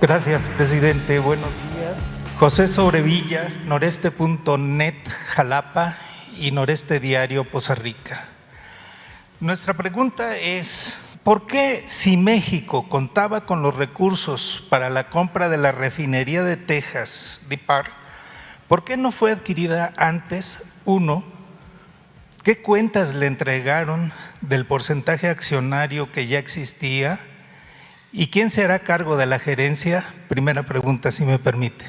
Gracias, presidente. Buenos días. José Sobrevilla, noreste.net, Jalapa y Noreste Diario, Poza Rica. Nuestra pregunta es, ¿por qué si México contaba con los recursos para la compra de la refinería de Texas, Deer Park, por qué no fue adquirida antes? Uno, ¿qué cuentas le entregaron del porcentaje accionario que ya existía? ¿Y quién se hará cargo de la gerencia? Primera pregunta, si me permite.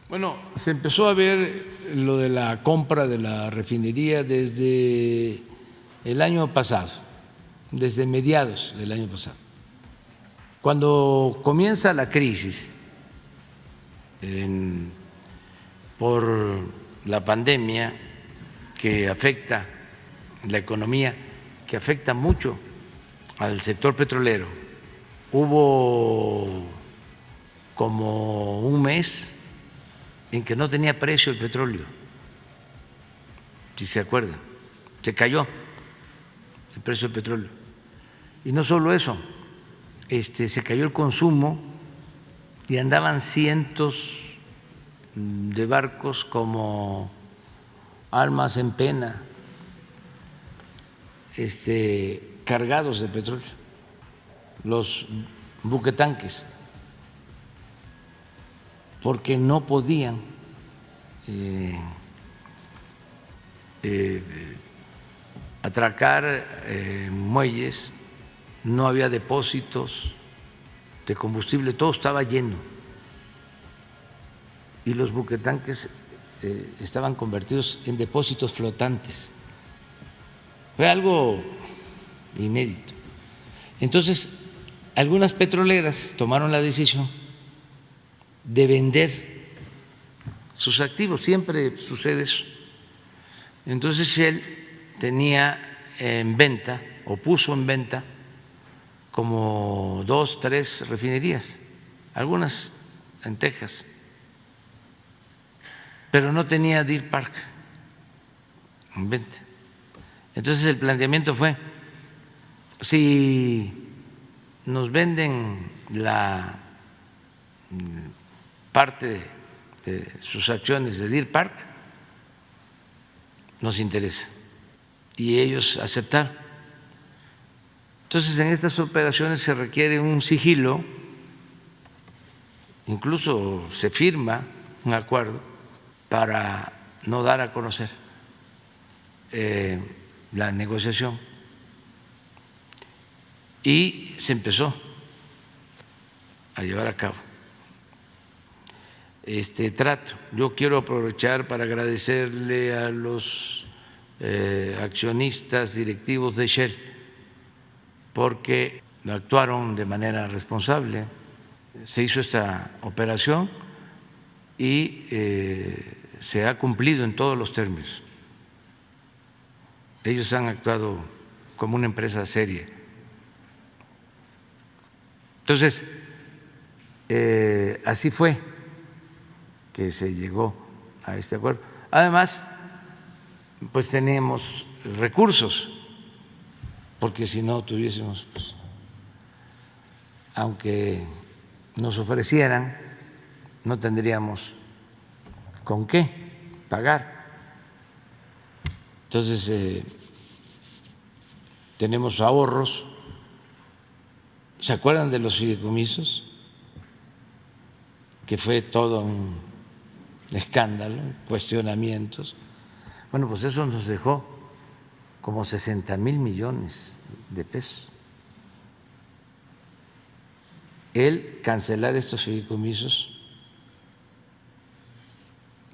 Bueno, se empezó a ver lo de la compra de la refinería desde el año pasado, desde mediados del año pasado. Cuando comienza la crisis por la pandemia que afecta la economía, que afecta mucho al sector petrolero, hubo como un mes en que no tenía precio el petróleo, si se acuerdan, se cayó el precio del petróleo. Y no solo eso, se cayó el consumo y andaban cientos de barcos como almas en pena, cargados de petróleo, los buquetanques, porque no podían atracar muelles, no había depósitos de combustible, todo estaba lleno y los buquetanques estaban convertidos en depósitos flotantes. Fue algo inédito. Entonces, algunas petroleras tomaron la decisión de vender sus activos, siempre sucede eso. Entonces él tenía en venta o puso en venta como 2, 3 refinerías, algunas en Texas, pero no tenía Deer Park en venta. Entonces el planteamiento fue, si nos venden la parte de sus acciones de Deer Park, nos interesa. Y ellos aceptaron. Entonces, en estas operaciones se requiere un sigilo, incluso se firma un acuerdo para no dar a conocer la negociación. Y se empezó a llevar a cabo este trato. Yo quiero aprovechar para agradecerle a los accionistas directivos de Shell porque actuaron de manera responsable. Se hizo esta operación y se ha cumplido en todos los términos. Ellos han actuado como una empresa seria. Entonces, así fue que se llegó a este acuerdo. Además, pues tenemos recursos, porque si no tuviésemos, pues, aunque nos ofrecieran, no tendríamos con qué pagar. Entonces, tenemos ahorros. ¿Se acuerdan de los fideicomisos? Que fue todo un escándalo, cuestionamientos. Bueno, pues eso nos dejó como 60,000 millones de pesos. El cancelar estos fideicomisos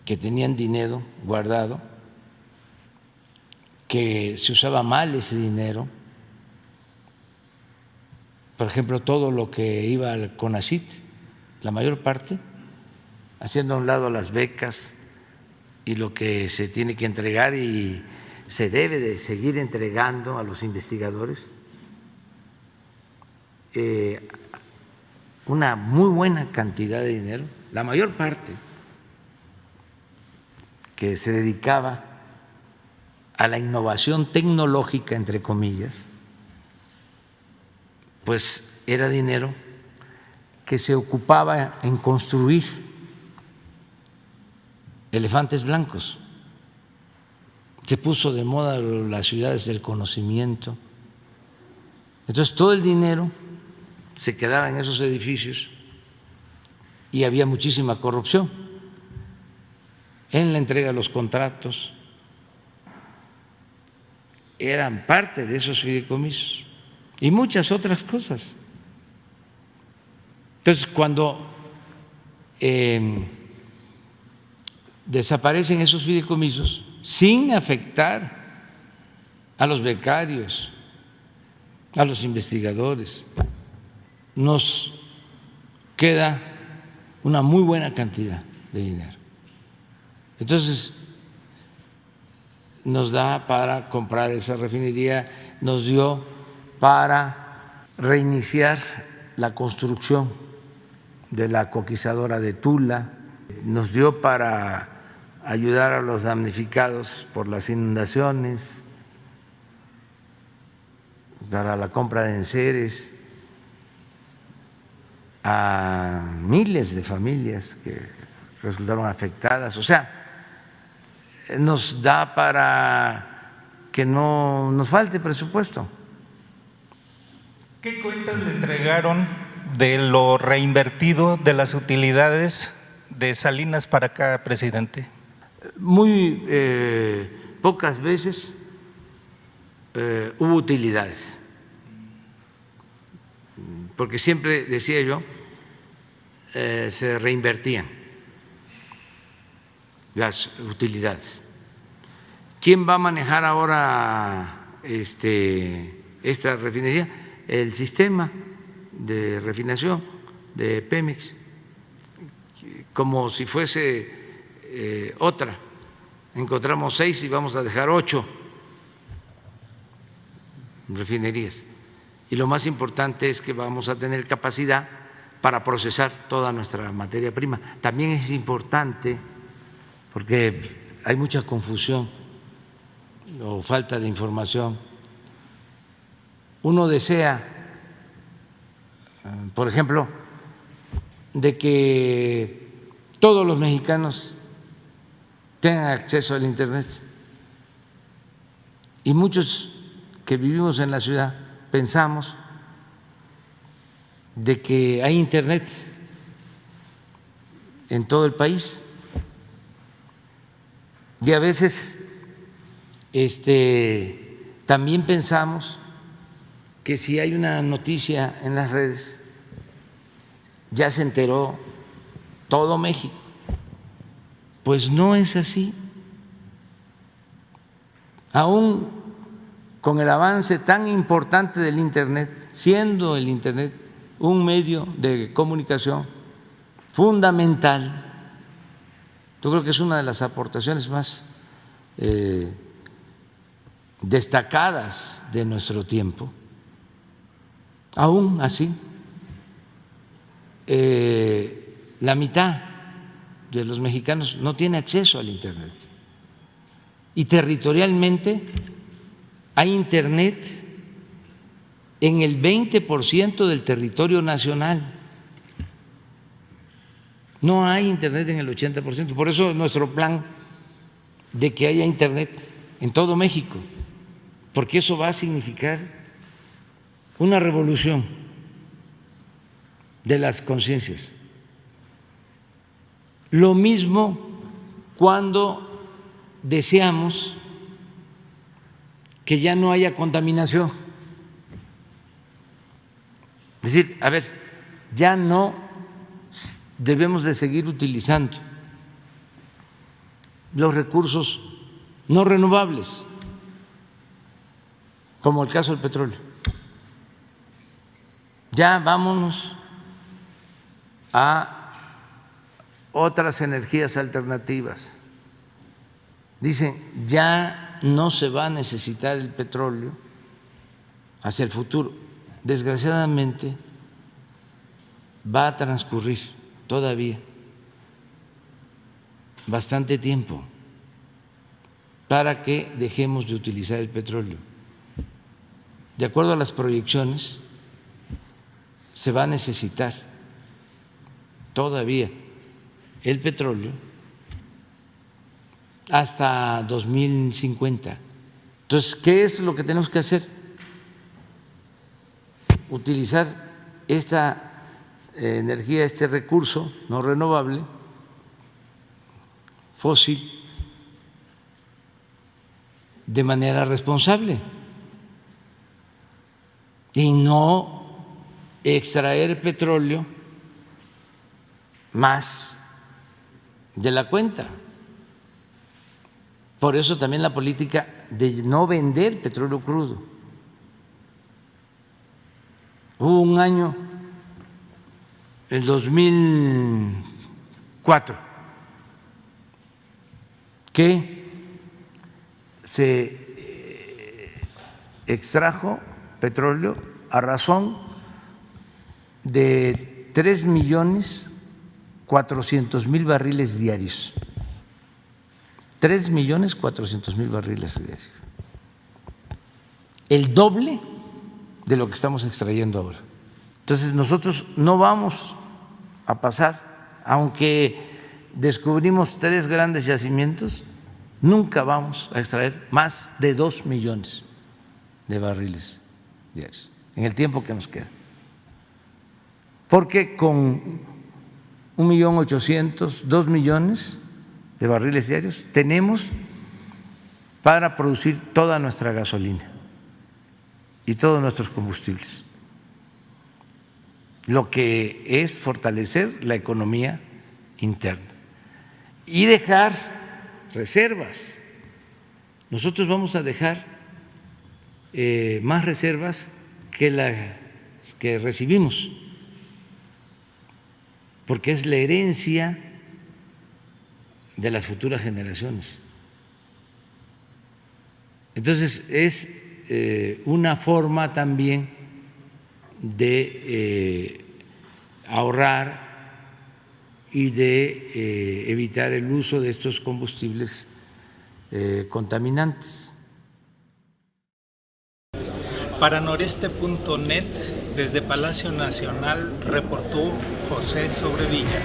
que tenían dinero guardado, que se usaba mal ese dinero. Por ejemplo, todo lo que iba al CONACYT, la mayor parte, haciendo a un lado las becas y lo que se tiene que entregar y se debe de seguir entregando a los investigadores, una muy buena cantidad de dinero, la mayor parte que se dedicaba a la innovación tecnológica, entre comillas, pues era dinero que se ocupaba en construir elefantes blancos. Se puso de moda las ciudades del conocimiento. Entonces todo el dinero se quedaba en esos edificios y había muchísima corrupción en la entrega de los contratos. Eran parte de esos fideicomisos y muchas otras cosas. Entonces, cuando desaparecen esos fideicomisos sin afectar a los becarios, a los investigadores, nos queda una muy buena cantidad de dinero. Entonces, nos da para comprar esa refinería, nos dio para reiniciar la construcción de la coquizadora de Tula, nos dio para ayudar a los damnificados por las inundaciones, para la compra de enseres a miles de familias que resultaron afectadas. O sea, nos da para que no nos falte presupuesto. ¿Qué cuentas le entregaron de lo reinvertido de las utilidades de Salinas para acá, presidente? Muy pocas veces hubo utilidades, porque siempre, decía yo, se reinvertían las utilidades. ¿Quién va a manejar ahora esta refinería? El sistema de refinación de Pemex, como si fuese otra. Encontramos 6 y vamos a dejar 8 refinerías. Y lo más importante es que vamos a tener capacidad para procesar toda nuestra materia prima. También es importante, porque hay mucha confusión o falta de información. Uno desea, por ejemplo, de que todos los mexicanos tengan acceso al Internet. Y muchos que vivimos en la ciudad pensamos de que hay Internet en todo el país. Y a veces también pensamos que si hay una noticia en las redes, ya se enteró todo México. Pues no es así. Aún con el avance tan importante del Internet, siendo el Internet un medio de comunicación fundamental, yo creo que es una de las aportaciones más destacadas de nuestro tiempo. Aún así, la mitad de los mexicanos no tiene acceso al Internet. Y territorialmente hay Internet en el 20% del territorio nacional. No hay Internet en el 80%. Por eso nuestro plan de que haya Internet en todo México, porque eso va a significar una revolución de las conciencias. Lo mismo cuando deseamos que ya no haya contaminación. Es decir, a ver, ya no debemos de seguir utilizando los recursos no renovables, como el caso del petróleo. Ya vámonos a otras energías alternativas. Dicen, ya no se va a necesitar el petróleo hacia el futuro. Desgraciadamente, va a transcurrir todavía bastante tiempo para que dejemos de utilizar el petróleo. De acuerdo a las proyecciones, se va a necesitar todavía el petróleo hasta 2050. Entonces, ¿qué es lo que tenemos que hacer? Utilizar esta energía, este recurso no renovable, fósil, de manera responsable y no extraer petróleo más de la cuenta. Por eso también la política de no vender petróleo crudo. Hubo un año, el 2004, que se extrajo petróleo a razón de 3.400.000 barriles diarios. 3.400.000 barriles diarios. El doble de lo que estamos extrayendo ahora. Entonces nosotros no vamos a pasar, aunque descubrimos 3 grandes yacimientos, nunca vamos a extraer más de 2 millones de barriles diarios en el tiempo que nos queda. Porque con 1.800.000, 2 millones de barriles diarios tenemos para producir toda nuestra gasolina y todos nuestros combustibles, lo que es fortalecer la economía interna y dejar reservas. Nosotros vamos a dejar más reservas que las que recibimos, porque es la herencia de las futuras generaciones. Entonces es una forma también de ahorrar y de evitar el uso de estos combustibles contaminantes. Para noreste.net, desde Palacio Nacional, reportó José Sobrevilla.